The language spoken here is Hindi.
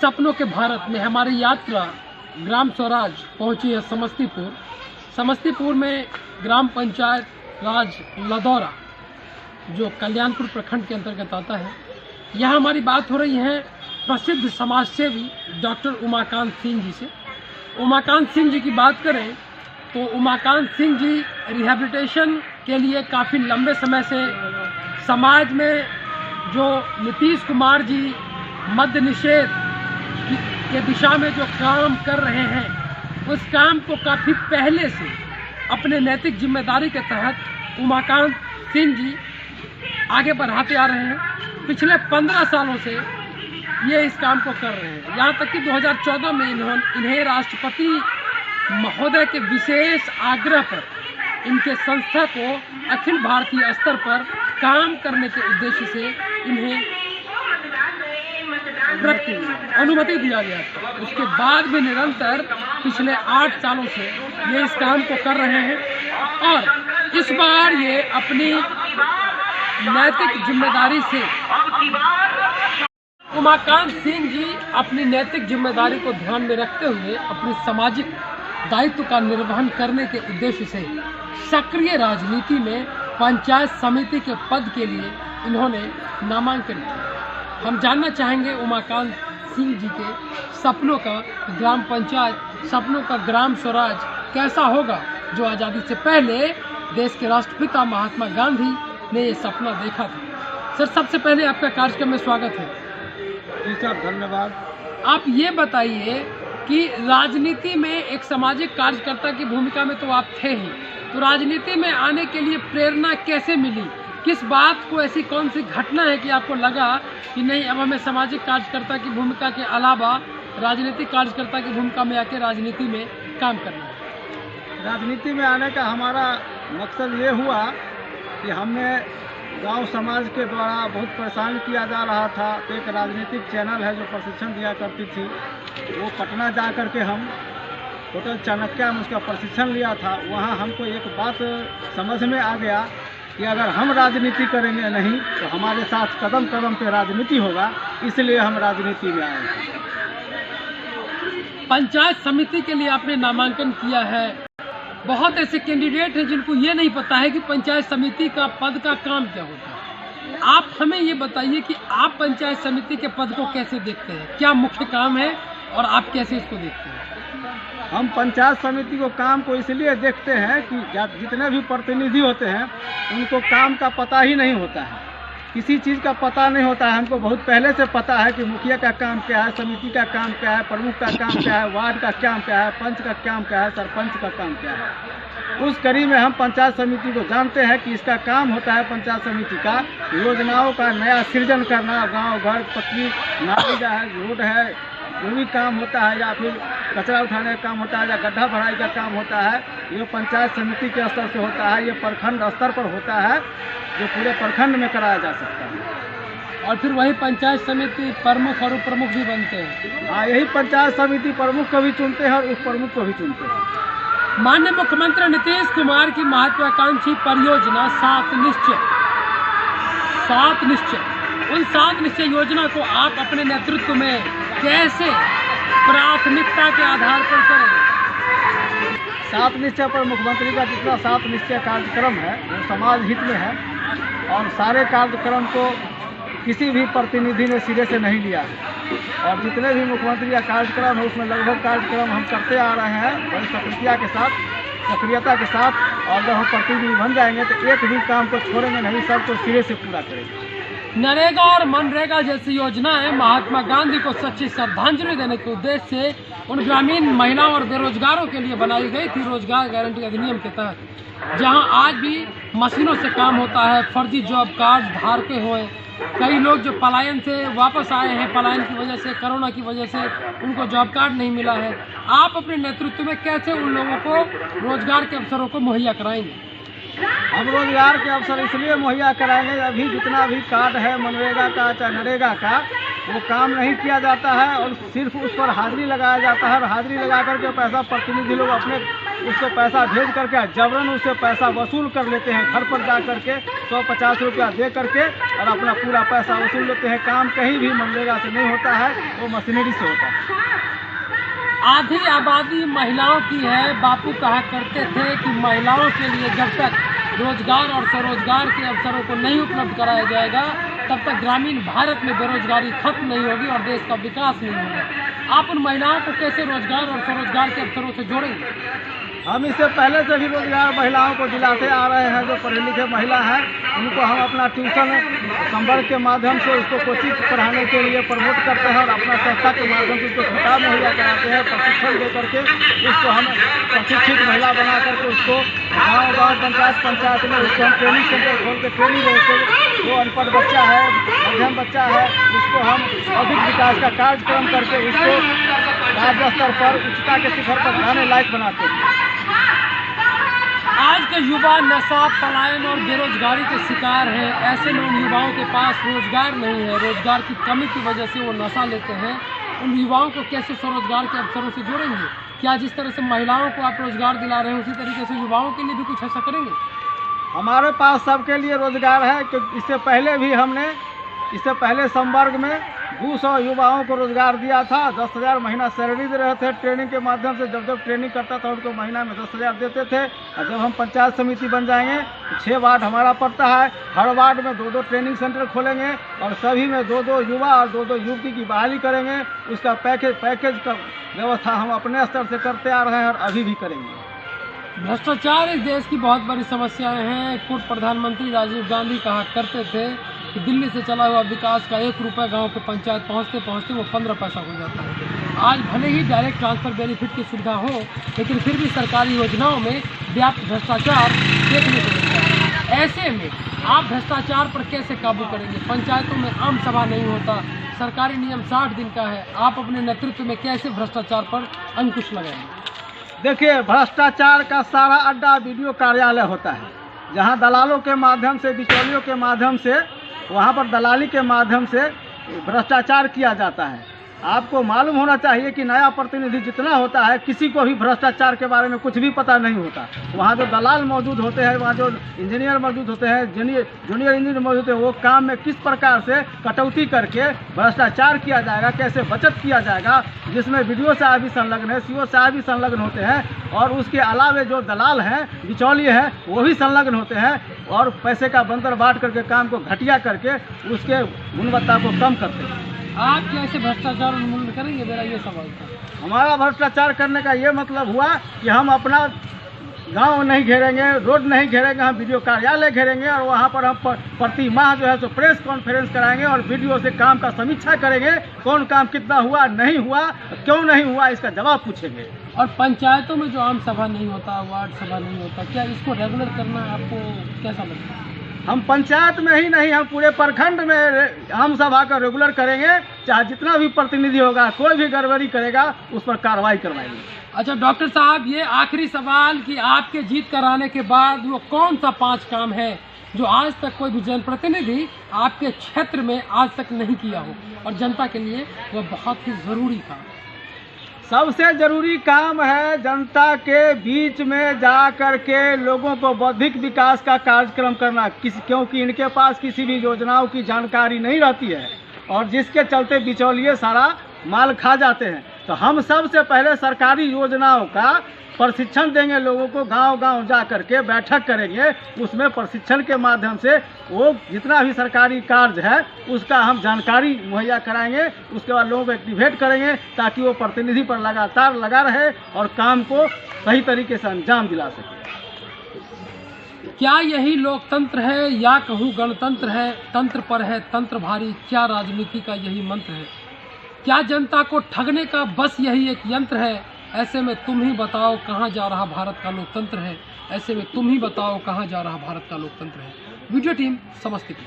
सपनों के भारत में हमारी यात्रा ग्राम स्वराज पहुंची है समस्तीपुर। समस्तीपुर में ग्राम पंचायत राज लदौरा जो कल्याणपुर प्रखंड के अंतर्गत आता है, यहाँ हमारी बात हो रही है प्रसिद्ध समाज सेवी डॉक्टर उमाकांत सिंह जी से। उमाकांत सिंह जी की बात करें तो उमाकांत सिंह जी रिहैबिलिटेशन के लिए काफ़ी लंबे समय से समाज में जो नीतीश कुमार जी मद्य निषेध के दिशा में जो काम कर रहे हैं, उस काम को काफ़ी पहले से अपने नैतिक जिम्मेदारी के तहत उमाकांत सिंह जी आगे बढ़ाते आ रहे हैं। पिछले 15 सालों से ये इस काम को कर रहे हैं। यहाँ तक कि 2014 में इन्हें राष्ट्रपति महोदय के विशेष आग्रह पर इनके संस्था को अखिल भारतीय स्तर पर काम करने के उद्देश्य से इन्हें अनुमति दिया गया था। उसके बाद भी निरंतर पिछले 8 सालों से ये इस काम को कर रहे हैं और इस बार ये अपनी नैतिक जिम्मेदारी से उमाकांत सिंह जी अपनी नैतिक जिम्मेदारी को ध्यान में रखते हुए अपनी सामाजिक दायित्व का निर्वहन करने के उद्देश्य से सक्रिय राजनीति में पंचायत समिति के पद के लिए इन्होंने नामांकन किया। हम जानना चाहेंगे उमाकांत सिंह जी के सपनों का ग्राम पंचायत, सपनों का ग्राम स्वराज कैसा होगा जो आज़ादी से पहले देश के राष्ट्रपिता महात्मा गांधी ने ये सपना देखा था। सर, सबसे पहले आपका कार्यक्रम में स्वागत है। जी साहब, धन्यवाद। आप ये बताइए कि राजनीति में एक सामाजिक कार्यकर्ता की भूमिका में तो आप थे ही, तो राजनीति में आने के लिए प्रेरणा कैसे मिली? किस बात को, ऐसी कौन सी घटना है कि आपको लगा कि नहीं, अब हमें सामाजिक कार्यकर्ता की भूमिका के अलावा राजनीतिक कार्यकर्ता की भूमिका में आके राजनीति में काम करना है? राजनीति में आने का हमारा मकसद ये हुआ कि हमने गांव समाज के द्वारा बहुत परेशान किया जा रहा था। तो एक राजनीतिक चैनल है जो प्रशिक्षण दिया करती थी, वो पटना जा कर के हम होटल चाणक्य में उसका प्रशिक्षण लिया था। वहाँ हमको एक बात समझ में आ गया कि अगर हम राजनीति करेंगे नहीं तो हमारे साथ कदम कदम पे राजनीति होगा, इसलिए हम राजनीति में आए। पंचायत समिति के लिए आपने नामांकन किया है। बहुत ऐसे कैंडिडेट हैं जिनको ये नहीं पता है कि पंचायत समिति का पद का काम क्या होता है। आप हमें ये बताइए कि आप पंचायत समिति के पद को कैसे देखते हैं, क्या मुख्य काम है और आप कैसे इसको देखते हैं? हम पंचायत समिति को काम को इसलिए देखते हैं कि जितने भी प्रतिनिधि होते हैं उनको काम का पता ही नहीं होता है, किसी चीज़ का पता नहीं होता है। हमको बहुत पहले से पता है कि मुखिया का काम क्या है, समिति का काम क्या है, प्रमुख का काम क्या है, वार्ड का काम क्या है, पंच का काम क्या है, सरपंच का काम क्या है। उस कड़ी में हम पंचायत समिति को जानते हैं कि इसका काम होता है पंचायत समिति का योजनाओं का नया सृजन करना, गाँव घर पक्की नाली है, रोड है, जो भी काम होता है, या फिर कचरा उठाने का काम होता है, या गड्ढा भराई का काम होता है, ये पंचायत समिति के स्तर से होता है। ये प्रखंड स्तर पर होता है जो पूरे प्रखंड में कराया जा सकता है। और फिर वही पंचायत समिति प्रमुख और उप प्रमुख भी बनते हैं। हाँ, यही पंचायत समिति प्रमुख को भी चुनते हैं और उप प्रमुख को भी चुनते हैं। माननीय मुख्यमंत्री नीतीश कुमार की महत्वाकांक्षी परियोजना 7 निश्चय, उन 7 निश्चय योजना को आप अपने नेतृत्व में कैसे प्राथमिकता के आधार पर करेंगे? 7 निश्चय पर मुख्यमंत्री का जितना 7 निश्चय कार्यक्रम है वो समाज हित में है और सारे कार्यक्रम को किसी भी प्रतिनिधि ने सिरे से नहीं लिया है। और जितने भी मुख्यमंत्री का कार्यक्रम है उसमें लगभग कार्यक्रम हम करते आ रहे हैं बड़ी सक्रियता के साथ। और जब हम प्रतिनिधि बन जाएंगे तो एक भी काम को छोड़ेंगे नहीं, सबको सिरे से पूरा करेंगे। नरेगा और मनरेगा जैसी योजनाएं महात्मा गांधी को सच्ची श्रद्धांजलि देने के उद्देश्य से उन ग्रामीण महिलाओं और बेरोजगारों के लिए बनाई गई थी रोजगार गारंटी अधिनियम के तहत, जहां आज भी मशीनों से काम होता है, फर्जी जॉब कार्ड धारके हुए, कई लोग जो पलायन से वापस आए हैं, पलायन की वजह से, कोरोना की वजह से उनको जॉब कार्ड नहीं मिला है। आप अपने नेतृत्व में कैसे उन लोगों को रोजगार के अवसरों को मुहैया कराएंगे? हम रोजगार के अवसर इसलिए मुहैया कराएंगे, अभी जितना भी कार्ड है मनरेगा का चाहे नरेगा का, वो काम नहीं किया जाता है और सिर्फ उस पर हाजिरी लगाया जाता है। और हाजिरी लगा करके पैसा प्रतिनिधि लोग अपने उसको पैसा भेज करके जबरन उससे पैसा वसूल कर लेते हैं। घर पर जा करके 150 रुपया दे करके और अपना पूरा पैसा वसूल लेते हैं। काम कहीं भी मनरेगा से नहीं होता है, वो मशीनरी से होता है। आधी आबादी महिलाओं की है। बापू कहा करते थे कि महिलाओं के लिए जब तक रोजगार और स्वरोजगार के अवसरों को नहीं उपलब्ध कराया जाएगा तब तक ग्रामीण भारत में बेरोजगारी खत्म नहीं होगी और देश का विकास नहीं होगा। आप उन महिलाओं को कैसे रोजगार और स्वरोजगार के अवसरों से जोड़ेंगे? हम इससे पहले से भी रोजगार महिलाओं को दिलाते आ रहे हैं। जो पढ़े लिखे महिला हैं उनको हम अपना ट्यूशन संवर्ग के माध्यम से उसको कोचिंग पढ़ाने के लिए प्रमोट करते हैं और अपना संस्था के माध्यम से उसको किताब मुहैया कराते हैं। प्रशिक्षण दे करके उसको हम प्रशिक्षित महिला बना करके उसको गाँव पंचायत में उसको हम ट्रेनिंग सेंटर खोल के ट्रेनिंग देते हैं। जो अनपढ़ बच्चा है, मध्यम बच्चा है, उसको हम अधिक विकास का कार्यक्रम करके उसको राज्य स्तर पर उच्चता के शिखर पर जाने लायक बनाते हैं। आज के युवा नशा, पलायन और बेरोजगारी के शिकार हैं। ऐसे में उन युवाओं के पास रोजगार नहीं है। रोजगार की कमी की वजह से वो नशा लेते हैं। उन युवाओं को कैसे स्वरोजगार के अवसरों से जोड़ेंगे? क्या जिस तरह से महिलाओं को आप रोजगार दिला रहे हैं उसी तरीके से युवाओं के लिए भी कुछ ऐसा करेंगे? हमारे पास सबके लिए रोजगार है, क्योंकि इससे पहले संवर्ग में 200 युवाओं को रोजगार दिया था। 10,000 महीना सैलरी दे रहे थे। ट्रेनिंग के माध्यम से जब ट्रेनिंग करता था उनको महीना में 10,000 देते थे। और जब हम पंचायत समिति बन जाएंगे तो 6 वार्ड हमारा पड़ता है। हर वार्ड में 2-2 ट्रेनिंग सेंटर खोलेंगे और सभी में 2-2 युवा और 2-2 युवती की बहाली करेंगे। उसका पैकेज का व्यवस्था हम अपने स्तर से करते आ रहे हैं और अभी भी करेंगे। भ्रष्टाचार इस देश की बहुत बड़ी समस्याएं हैं। पूर्व प्रधानमंत्री राजीव गांधी कहा करते थे कि दिल्ली से चला हुआ विकास का 1 रुपये गांव के पंचायत पहुंचते पहुंचते वो 15 पैसा हो जाता है। आज भले ही डायरेक्ट ट्रांसफर बेनिफिट की सुविधा हो, लेकिन फिर भी सरकारी योजनाओं में व्यापक भ्रष्टाचार देखने को मिलता है। ऐसे में आप भ्रष्टाचार पर कैसे काबू करेंगे? पंचायतों में आम सभा नहीं होता, सरकारी नियम 60 दिन का है। आप अपने नेतृत्व में कैसे भ्रष्टाचार पर अंकुश लगाएंगे? देखिए, भ्रष्टाचार का सारा अड्डा वीडियो कार्यालय होता है, जहां दलालों के माध्यम से, बिचौलियों के माध्यम से, वहां पर दलाली के माध्यम से भ्रष्टाचार किया जाता है। आपको मालूम होना चाहिए कि नया प्रतिनिधि जितना होता है, किसी को भी भ्रष्टाचार के बारे में कुछ भी पता नहीं होता। वहाँ जो दलाल मौजूद होते हैं, वहाँ जो इंजीनियर मौजूद होते हैं, जूनियर इंजीनियर मौजूद होते हैं, वो काम में किस प्रकार से कटौती करके भ्रष्टाचार किया जाएगा, कैसे बचत किया जाएगा, जिसमें वीडियो साहब भी संलग्न है, सीओ साहब भी संलग्न होते हैं और उसके अलावे जो दलाल हैं, बिचौलिए हैं, वो भी संलग्न होते हैं और पैसे का बंदर बांट करके काम को घटिया करके उसके गुणवत्ता को कम करते हैं। आप कैसे भ्रष्टाचार उन्मूलन करेंगे? मेरा ये सवाल था। हमारा भ्रष्टाचार करने का ये मतलब हुआ कि हम अपना गांव नहीं घेरेंगे, रोड नहीं घेरेंगे, हम वीडियो कार्यालय घेरेंगे और वहां पर हम प्रति माह जो है तो प्रेस कॉन्फ्रेंस कराएंगे और वीडियो से काम का समीक्षा करेंगे। कौन काम कितना हुआ, नहीं हुआ, क्यों नहीं हुआ, इसका जवाब पूछेंगे। और पंचायतों में जो आम सभा नहीं होता, वार्ड सभा नहीं होता, क्या इसको रेगुलर करना आपको कैसा लगता है? हम पंचायत में ही नहीं, हम पूरे प्रखंड में आम सभा का रेगुलर करेंगे। चाहे जितना भी प्रतिनिधि होगा, कोई भी गड़बड़ी करेगा उस पर कार्रवाई करवाएंगे। अच्छा डॉक्टर साहब, ये आखिरी सवाल कि आपके जीत कराने के बाद वो कौन सा 5 काम है जो आज तक कोई भी जनप्रतिनिधि आपके क्षेत्र में आज तक नहीं किया हो और जनता के लिए वो बहुत ही जरूरी था? सबसे जरूरी काम है जनता के बीच में जा कर के लोगों को बौद्धिक विकास का कार्यक्रम करना, क्योंकि इनके पास किसी भी योजनाओं की जानकारी नहीं रहती है और जिसके चलते बिचौलिए सारा माल खा जाते हैं। तो हम सबसे पहले सरकारी योजनाओं का प्रशिक्षण देंगे, लोगों को गांव गांव जा करके बैठक करेंगे, उसमें प्रशिक्षण के माध्यम से वो जितना भी सरकारी कार्य है उसका हम जानकारी मुहैया कराएंगे। उसके बाद लोगों को एक्टिवेट करेंगे ताकि वो प्रतिनिधि पर लगातार लगा रहे और काम को सही तरीके से अंजाम दिला सके। क्या यही लोकतंत्र है या कहूँ गणतंत्र है? तंत्र पर है तंत्र भारी, क्या राजनीति का यही मंत्र है? क्या जनता को ठगने का बस यही एक यंत्र है? ऐसे में तुम ही बताओ कहाँ जा रहा भारत का लोकतंत्र है? ऐसे में तुम ही बताओ कहाँ जा रहा भारत का लोकतंत्र है? Video team Samastipur.